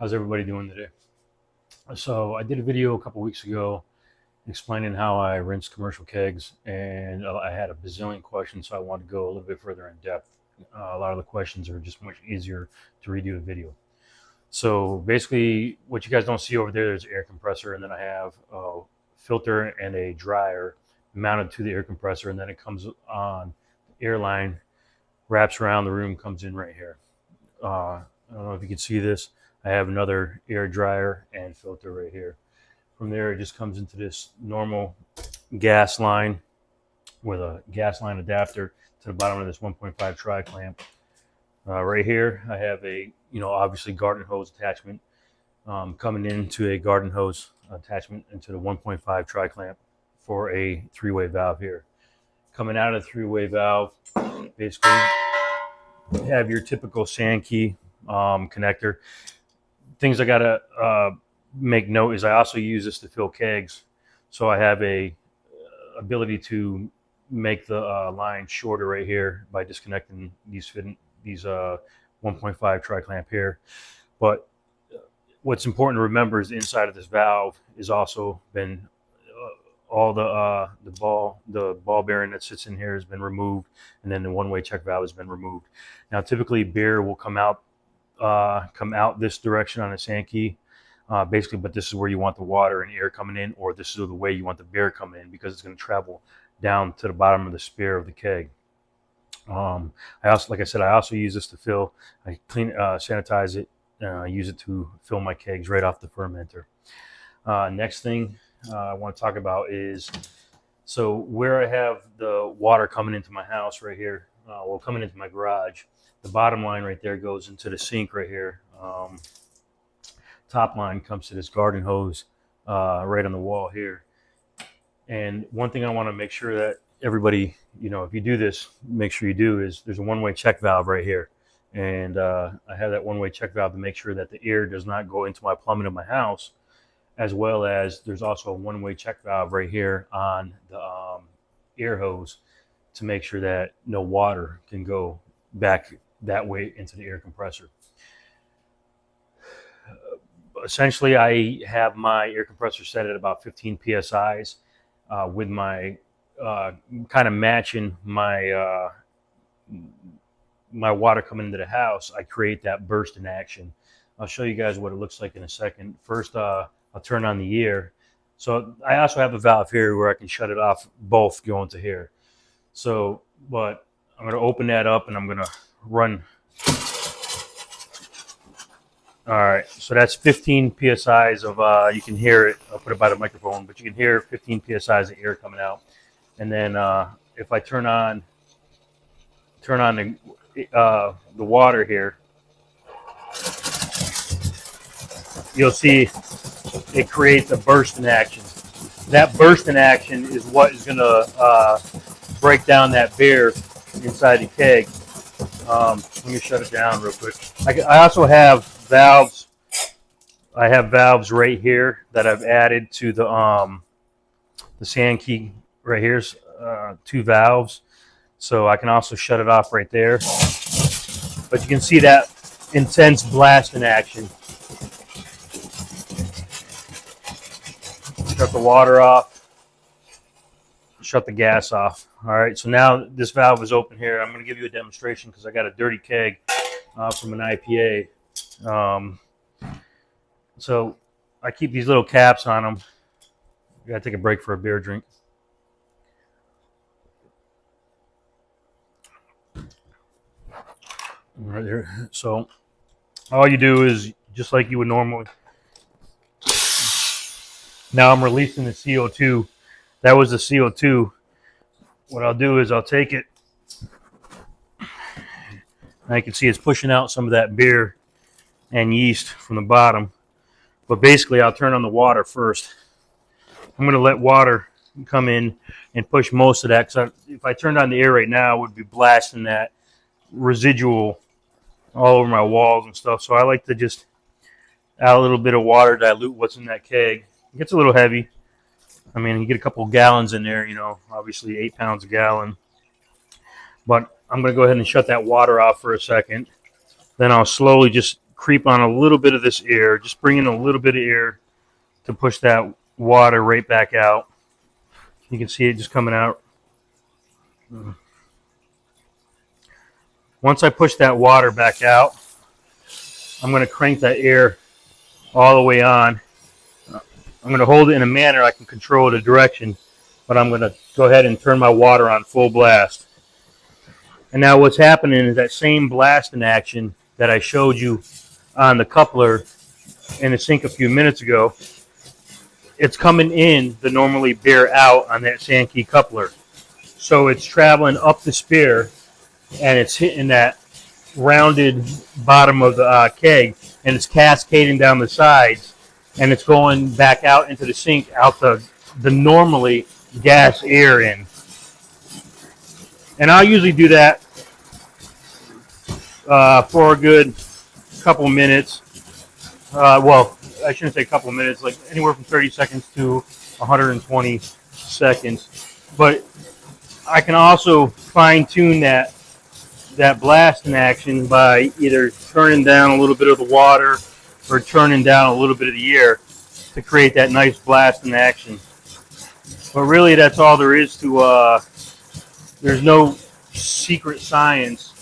How's everybody doing today? So I did a video a couple weeks ago explaining how I rinse commercial kegs, and I had a bazillion questions, so I wanted to go a little bit further in depth. A lot of the questions are just much easier to redo the video. So basically, what you guys don't see over there is an air compressor, and then I have a filter and a dryer mounted to the air compressor, and then it comes on the air line, wraps around the room, comes in right here. I don't know if you can see this. I have another air dryer and filter right here. From there, it just comes into this normal gas line with a gas line adapter to the bottom of this 1.5 tri-clamp. Right here, I have a, obviously garden hose attachment coming into a garden hose attachment into the 1.5 tri-clamp for a three-way valve here. Coming out of the three-way valve, basically, you have your typical Sankey connector. Things I gotta make note is I also use this to fill kegs, so I have a ability to make the line shorter right here by disconnecting these 1.5 tri-clamp here. But what's important to remember is the inside of this valve is also been all the ball bearing that sits in here has been removed, and then the one-way check valve has been removed. Now, typically beer will come out this direction on a Sankey, basically, but this is where you want the water and air coming in, or this is the way you want the beer coming in, because it's going to travel down to the bottom of the spear of the keg. Like I said, I also use this to fill. I clean, sanitize it, use it to fill my kegs right off the fermenter. Next thing I want to talk about is, so where I have the water coming into my house right here, coming into my garage, the bottom line right there goes into the sink right here. Top line comes to this garden hose right on the wall here. And one thing I want to make sure that everybody, if you do this, make sure you do, is there's a one-way check valve right here. And I have that one-way check valve to make sure that the air does not go into my plumbing of my house, as well as there's also a one-way check valve right here on the air hose to make sure that no water can go back that way into the air compressor. Essentially, I have my air compressor set at about 15 psi's with my kind of matching my my water coming into the house. I create that burst in action. I'll show you guys what it looks like in a second. First, I'll turn on the air. So I also have a valve here where I can shut it off, both going to here. So, but I'm going to open that up and I'm going to run. All right, so that's 15 psi's of, you can hear it. I'll put it by the microphone, but you can hear 15 psi's of air coming out. And then if I turn on the water here, you'll see it creates a burst in action. That burst in action is what is going to break down that beer inside the keg. Let me shut it down real quick. I also have valves. I have valves right here that I've added to the Sankey right here's 2 valves, so I can also shut it off right there. But you can see that intense blast in action. Shut the water off. Shut the gas off. All right, so now this valve is open here. I'm going to give you a demonstration because I got a dirty keg from an IPA. So I keep these little caps on them. I got to take a break for a beer drink. Right there. So all you do is just like you would normally. Now I'm releasing the CO2. That was the CO2. What I'll do is I'll take it. I can see it's pushing out some of that beer and yeast from the bottom. But basically, I'll turn on the water first. I'm going to let water come in and push most of that. Because if I turned on the air right now, it would be blasting that residual all over my walls and stuff. So I like to just add a little bit of water, dilute what's in that keg. It gets a little heavy. I mean, you get a couple of gallons in there, obviously 8 pounds a gallon. But I'm going to go ahead and shut that water off for a second. Then I'll slowly just creep on a little bit of this air, just bring in a little bit of air to push that water right back out. You can see it just coming out. Once I push that water back out, I'm going to crank that air all the way on. I'm going to hold it in a manner I can control the direction, but I'm going to go ahead and turn my water on full blast. And now what's happening is that same blasting action that I showed you on the coupler in the sink a few minutes ago, it's coming in the normally bear out on that Sankey coupler. So it's traveling up the spear and it's hitting that rounded bottom of the keg, and it's cascading down the sides, and it's going back out into the sink, out the normally gas air in. And I'll usually do that for a good couple minutes. Well, I shouldn't say a couple minutes, like anywhere from 30 seconds to 120 seconds. But I can also fine-tune that blasting action by either turning down a little bit of the water or turning down a little bit of the air to create that nice blasting action. But really, that's all there is to. There's no secret science.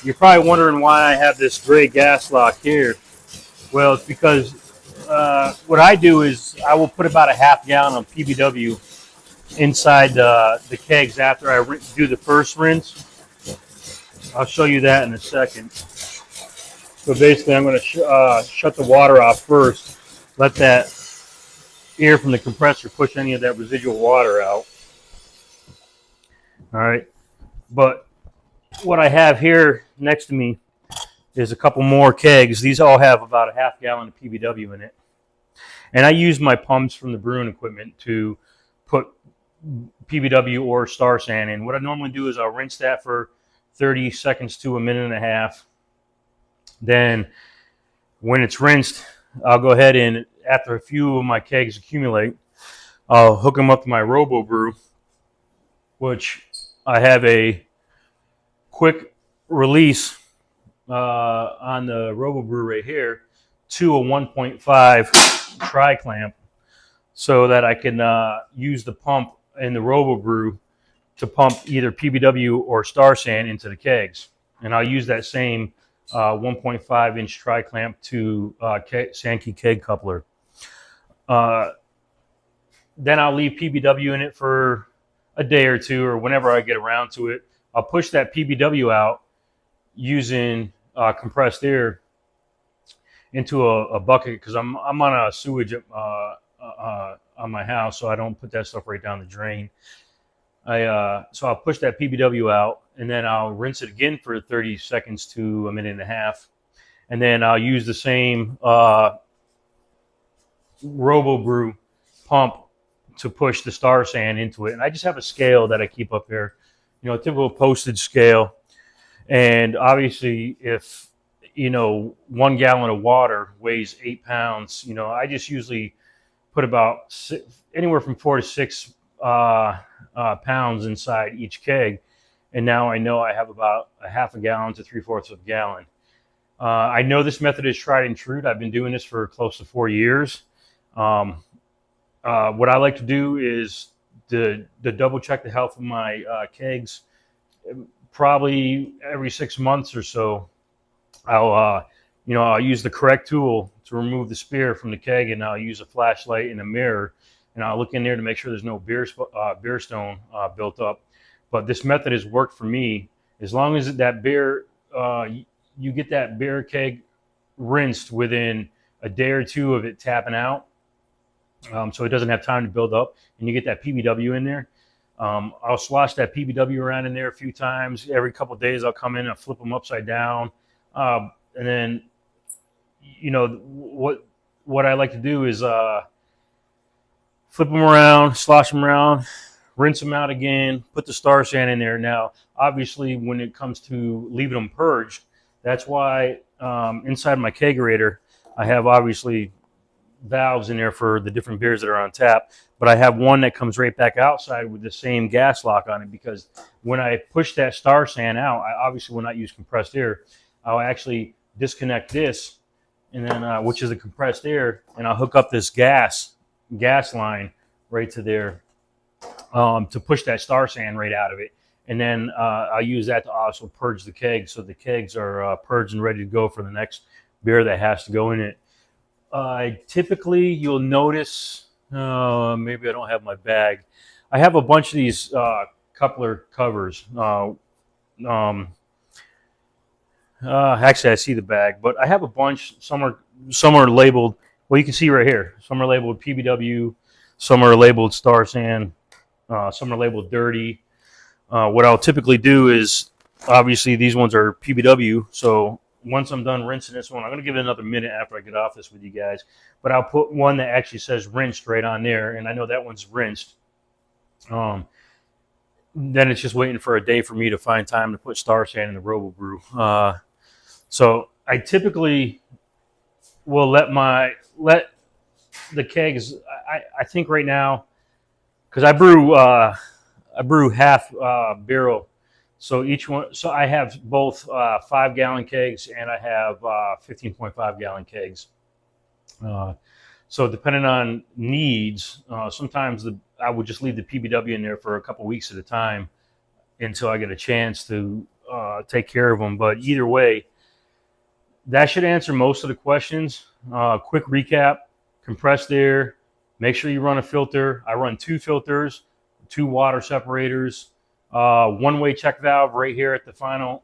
You're probably wondering why I have this gray gas lock here. Well, it's because what I do is I will put about a half gallon of PBW inside the kegs after I do the first rinse. I'll show you that in a second. So basically, I'm going to shut the water off first, let that air from the compressor push any of that residual water out. All right, but what I have here next to me is a couple more kegs. These all have about a half gallon of PBW in it. And I use my pumps from the brewing equipment to put PBW or Star San in. What I normally do is I'll rinse that for 30 seconds to a minute and a half. Then when it's rinsed, I'll go ahead and, after a few of my kegs accumulate, I'll hook them up to my RoboBrew, which I have a quick release on the RoboBrew right here to a 1.5 tri-clamp, so that I can use the pump in the RoboBrew to pump either PBW or Star San into the kegs. And I'll use that same 1.5 inch tri-clamp to Sankey keg coupler. Then I'll leave PBW in it for a day or two, or whenever I get around to it. I'll push that PBW out using compressed air into a bucket, because I'm on a sewage on my house, so I don't put that stuff right down the drain. So I'll push that PBW out, and then I'll rinse it again for 30 seconds to a minute and a half, and then I'll use the same RoboBrew pump to push the Star San into it. And I just have a scale that I keep up here, you know, a typical postage scale. And obviously, if 1 gallon of water weighs 8 pounds, I just usually put about anywhere from 4 to 6 pounds inside each keg. And now I know I have about a half a gallon to 3/4 of a gallon. I know this method is tried and true. I've been doing this for close to 4 years. What I like to do is to double check the health of my kegs. Probably every 6 months or so, I'll use the correct tool to remove the spear from the keg, and I'll use a flashlight and a mirror, and I'll look in there to make sure there's no beer stone built up. But this method has worked for me. As long as that beer, you get that beer keg rinsed within a day or two of it tapping out, so it doesn't have time to build up, and you get that PBW in there. I'll slosh that PBW around in there a few times. Every couple of days I'll come in and flip them upside down. And then, what I like to do is flip them around, slosh them around, rinse them out again, put the Star San in there. Now, obviously, when it comes to leaving them purged, that's why inside my kegerator, I have obviously valves in there for the different beers that are on tap, but I have one that comes right back outside with the same gas lock on it, because when I push that Star San out, I obviously will not use compressed air. I'll actually disconnect this, and then which is the compressed air, and I'll hook up this gas line right to there to push that star sand right out of it. And then I'll use that to also purge the kegs, so the kegs are purged and ready to go for the next beer that has to go in it. Typically, you'll notice, maybe I don't have my bag. I have a bunch of these coupler covers. Actually, I see the bag, but I have a bunch. Some are labeled. Well, you can see right here. Some are labeled PBW. Some are labeled Star Sand. Some are labeled Dirty. What I'll typically do is, obviously, these ones are PBW. So once I'm done rinsing this one, I'm going to give it another minute after I get off this with you guys. But I'll put one that actually says rinsed right on there, and I know that one's rinsed. Then it's just waiting for a day for me to find time to put Star Sand in the RoboBrew. So I typically will let the kegs. I think right now, because I brew half barrel, so each one. So I have both 5-gallon kegs and I have 15.5-gallon kegs. So depending on needs, sometimes I would just leave the PBW in there for a couple weeks at a time until I get a chance to take care of them. But either way, that should answer most of the questions. Quick recap: compressed air. Make sure you run a filter. I run 2 filters, 2 water separators, one-way check valve right here at the final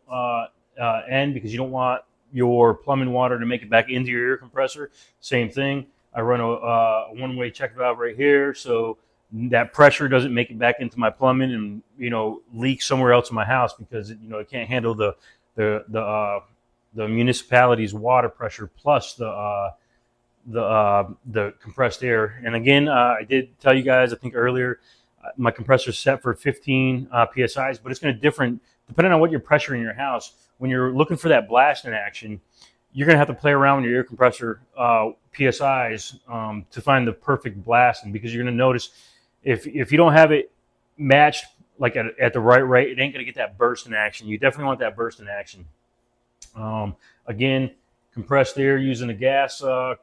end, because you don't want your plumbing water to make it back into your air compressor. Same thing. I run a one-way check valve right here, so that pressure doesn't make it back into my plumbing and leak somewhere else in my house, because it can't handle the municipality's water pressure plus the compressed air. And again, I did tell you guys, I think earlier, my compressor is set for 15 psi's, but it's going to different depending on what your pressure in your house. When you're looking for that blasting action, you're going to have to play around with your air compressor psi's to find the perfect blasting, because you're going to notice if you don't have it matched like at the right rate, it ain't going to get that burst in action. You definitely want that burst in action. Again, compressed air using a gas ball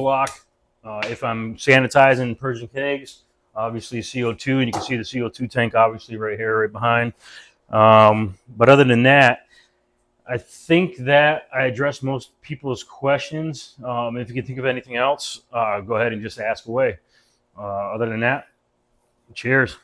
lock. If I'm sanitizing and purging kegs, obviously CO2, and you can see the CO2 tank obviously right here, right behind. But other than that, I think that I addressed most people's questions. If you can think of anything else, go ahead and just ask away. Other than that, cheers.